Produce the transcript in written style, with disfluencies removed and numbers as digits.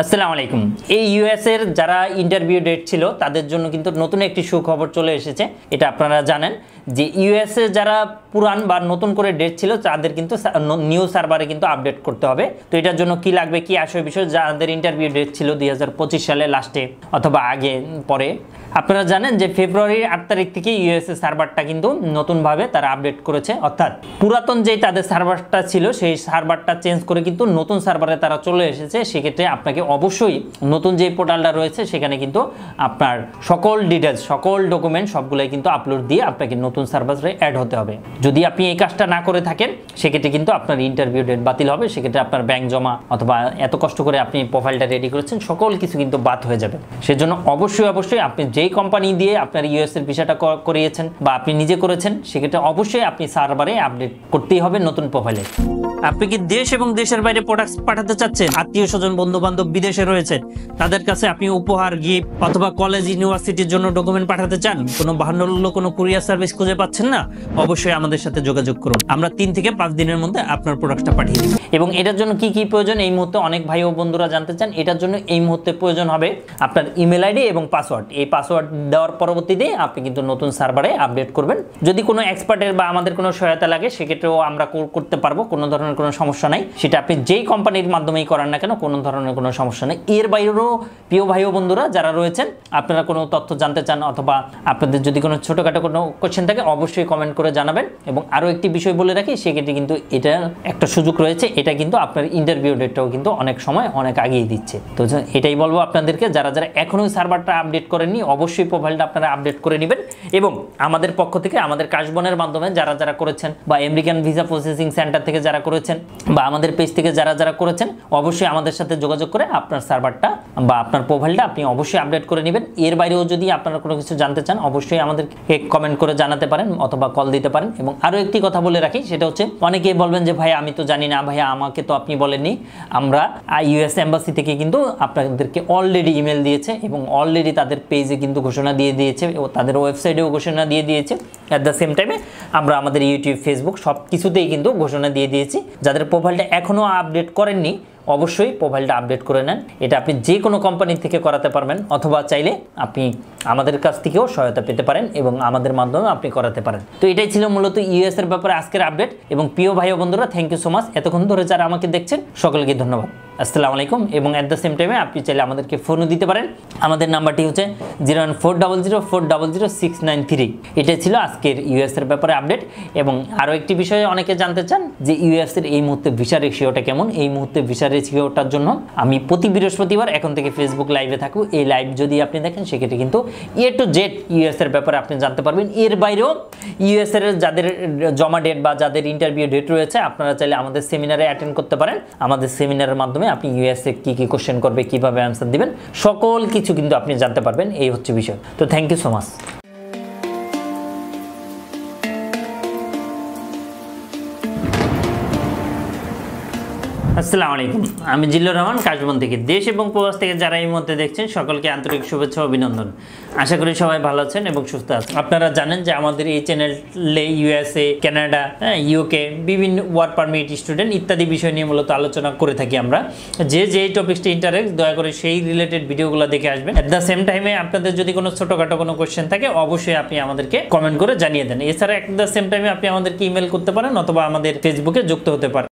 আসসালামু আলাইকুম। এই ইউএস এর যারা ইন্টারভিউ ডেট ছিল তাদের জন্য কিন্তু নতুন একটি সুখবর চলে এসেছে। এটা আপনারা জানেন যে ইউএস এ যারা পুরান বা নতুন করে ডেট ছিল তাদের কিন্তু নিউ সার্ভারে কিন্তু আপডেট করতে হবে। তো এটার জন্য কি লাগবে, কি আসল বিষয়, যাদের ইন্টারভিউ ডেট ছিল 2025 সালে লাস্টে অথবা আগে পরে, আপনারা জানেন যে ফেব্রুয়ারির 8 তারিখ থেকে ইউএসএ সার্ভারটা কিন্তু নতুনভাবে তারা আপডেট করেছে। অর্থাৎ পুরাতন যেই তাদের সার্ভারটা ছিল সেই সার্ভারটা চেঞ্জ করে কিন্তু নতুন সার্ভারে তারা চলে এসেছে। সেক্ষেত্রে আপনাকে অবশ্যই নতুন যে পোর্টালটা রয়েছে সেখানে কিন্তু আপনার সকল ডিটেলস, সকল ডকুমেন্ট সবগুলোই কিন্তু আপলোড দিয়ে আপনাকে নতুন সার্ভারে অ্যাড হতে হবে। যদি আপনি এই কাজটা না করে থাকেন সেক্ষেত্রে কিন্তু আপনার ইন্টারভিউ ডেট বাতিল হবে। সেক্ষেত্রে আপনার ব্যাংক জমা অথবা এত কষ্ট করে আপনি প্রোফাইলটা রেডি করেছেন সকল কিছু কিন্তু বাদ হয়ে যাবে। সেজন্য অবশ্যই আপনি যেই কোম্পানি দিয়ে আপনার ইউএস এর ভিসাটা করিয়েছেন বা আপনি নিজে করেছেন সেক্ষেত্রে অবশ্যই আপনি সার্ভারে আপডেট করতেই হবে নতুন প্রোফাইলে। আপনি কি দেশ এবং দেশের বাইরে প্রোডাক্টস পাঠাতে চাচ্ছেন? আত্মীয় স্বজন বন্ধু বান্ধব বিদেশে রয়েছে, তাদের কাছে আপনি উপহার, গিফট অথবা কলেজ ইউনিভার্সিটির জন্য ডকুমেন্ট পাঠাতে চান, কোনো বাহান্ন কোনো কুরিয়ার সার্ভিস খুঁজে পাচ্ছেন না? অবশ্যই আমাদের সাথে যোগাযোগ করুন। আমরা 3 থেকে 5 দিনের মধ্যে আপনার প্রোডাক্টটা পাঠিয়ে দিব। এবং এটার জন্য কি কি প্রয়োজন এই মুহূর্তে অনেক ভাই ও বন্ধুরা জানতে চান। এটার জন্য এই মুহূর্তে প্রয়োজন হবে আপনার ইমেল আইডি এবং পাসওয়ার্ড। এই পাসওয়ার্ড দেওয়ার পরবর্তীতে আপনি কিন্তু নতুন সার্ভারে আপডেট করবেন। যদি কোনো এক্সপার্টের বা আমাদের কোনো সহায়তা লাগে সেক্ষেত্রেও আমরা করতে পারবো, কোনো ধরনের কোনো সমস্যা নাই। সেটা আপনি যেই কোম্পানির মাধ্যমেই করান না কেন কোনো ধরনের কোনো সমস্যা নেই। এর বাইরেও প্রিয় ভাই ও বন্ধুরা যারা রয়েছেন, আপনারা কোনো তথ্য জানতে চান অথবা আপনাদের যদি কোনো ছোটোখাটো কোনো কোয়েশ্চেন থাকে অবশ্যই কমেন্ট করে জানাবেন। এবং আরও একটি বিষয় বলে রাখি, সেক্ষেত্রে কিন্তু এটা একটা সুযোগ রয়েছে, এটা কিন্তু আপনার ইন্টারভিউ ডেটটাও কিন্তু অনেক সময় অনেক আগেই দিচ্ছে। তো এটাই বলবো আপনাদেরকে, যারা যারা এখনও সার্ভারটা আপডেট করেননি অবশ্যই প্রোফাইলটা আপনারা আপডেট করে নেবেন। এবং আমাদের পক্ষ থেকে, আমাদের কাশবনের মাধ্যমে যারা যারা করেছেন বা আমেরিকান ভিসা প্রসেসিং সেন্টার থেকে যারা করেছেন বা আমাদের পেজ থেকে যারা যারা করেছেন অবশ্যই আমাদের সাথে যোগাযোগ করে আপনার সার্ভারটা বা আপনার প্রোফাইলটা আপনি অবশ্যই আপডেট করে নেবেন। এর বাইরেও যদি আপনারা কোনো কিছু জানতে চান অবশ্যই আমাদেরকে কমেন্ট করে জানাতে পারেন অথবা কল দিতে পারেন। এবং আরও একটি কথা বলে রাখি, সেটা হচ্ছে অনেকেই বলবেন যে ভাই আমি তো জানি না, ভাইয়া আমাকে তো আপনি বলেননি। আমরা ইউএস এম্বাসি থেকে কিন্তু আপনাদেরকে অলরেডি ইমেল দিয়েছে এবং অলরেডি তাদের পেজে কিন্তু ঘোষণা দিয়ে দিয়েছে ও তাদের ওয়েবসাইটেও ঘোষণা দিয়ে দিয়েছে। অ্যাট দ্য সেম টাইমে আমরা আমাদের ইউটিউব, ফেসবুক সব কিছুতেই কিন্তু ঘোষণা দিয়ে দিয়েছি। যাদের প্রোফাইলটা এখনও আপডেট করেননি অবশ্যই প্রোফাইলটা আপডেট করে নেন। এটা আপনি যে কোনো কোম্পানি থেকে করাতে পারবেন অথবা চাইলে আপনি আমাদের কাছ থেকেও সহায়তা পেতে পারেন এবং আমাদের মাধ্যমে আপনি করাতে পারেন। তো এটাই ছিল মূলত ইউএস এর ব্যাপারে আজকের আপডেট। এবং প্রিয় ভাই ও বন্ধুরা, থ্যাংক ইউ সো মাচ এতক্ষণ ধরে যারা আমাকে দেখছেন সকলকে ধন্যবাদ। আসসালামু আলাইকুম। এবং অ্যাট দ্য সেম টাইমে আপনি চাইলে আমাদেরকে ফোনও দিতে পারেন। আমাদের নাম্বারটি হচ্ছে 01400400693। এটাই ছিল আজকের ইউএস এর ব্যাপারে আপডেট। এবং আরও একটি বিষয়ে অনেকে জানতে চান যে ইউএস এর এই মুহূর্তে ভিসা রেশিওটা কেমন। এই মুহূর্তে ভিসা রেশিওটার জন্য আমি প্রতি বৃহস্পতিবার এখন থেকে ফেসবুক লাইভে থাকবো। এই লাইভ যদি আপনি দেখেন সেক্ষেত্রে কিন্তু টু জেড ইউএস এর ব্যাপারে আপনি জানতে পারবেন। এর বাইরেও ইউএস এর যাদের জমা ডেট বা যাদের ইন্টারভিউ ডেট রয়েছে আপনারা চাইলে আমাদের সেমিনারে অ্যাটেন্ড করতে পারেন। আমাদের সেমিনারের মাধ্যমে আপনি ইউএসএ কি কি কোশ্চেন করবে, কিভাবে অ্যান্সার দিবেন, সকল কিছু কিন্তু আপনি জানতে পারবেন। এই হচ্ছে বিষয়। তো থ্যাংক ইউ সো মাচ। আসসালামু আলাইকুম। আমি জিল্লুর রহমান কাশবন থেকে। দেশ এবং প্রবাস থেকে যারা এই মুহূর্তে দেখছেন সকলকে আন্তরিক শুভেচ্ছা ও অভিনন্দন। আশা করি সবাই ভালো আছেন এবং সুস্থ আছেন। আপনারা জানেন যে আমাদের এই চ্যানেলে ইউএসএ, কানাডা, ইউকে, বিভিন্ন ওয়ার্ক পারমিট, স্টুডেন্ট ইত্যাদি বিষয় নিয়ে মূলত আলোচনা করে থাকি আমরা। যে টপিকসটি ইন্টারেস্ট দয়া করে সেই রিলেটেড ভিডিওগুলো দেখে আসবেন। অ্যাট দ্য সেম টাইমে আপনাদের যদি কোনো ছোটোখাটো কোনো কোয়েশ্চেন থাকে অবশ্যই আপনি আমাদেরকে কমেন্ট করে জানিয়ে দেন। এছাড়া অ্যাট দ্য সেম টাইমে আপনি আমাদেরকে ইমেল করতে পারেন অথবা আমাদের ফেসবুকে যুক্ত হতে পারেন।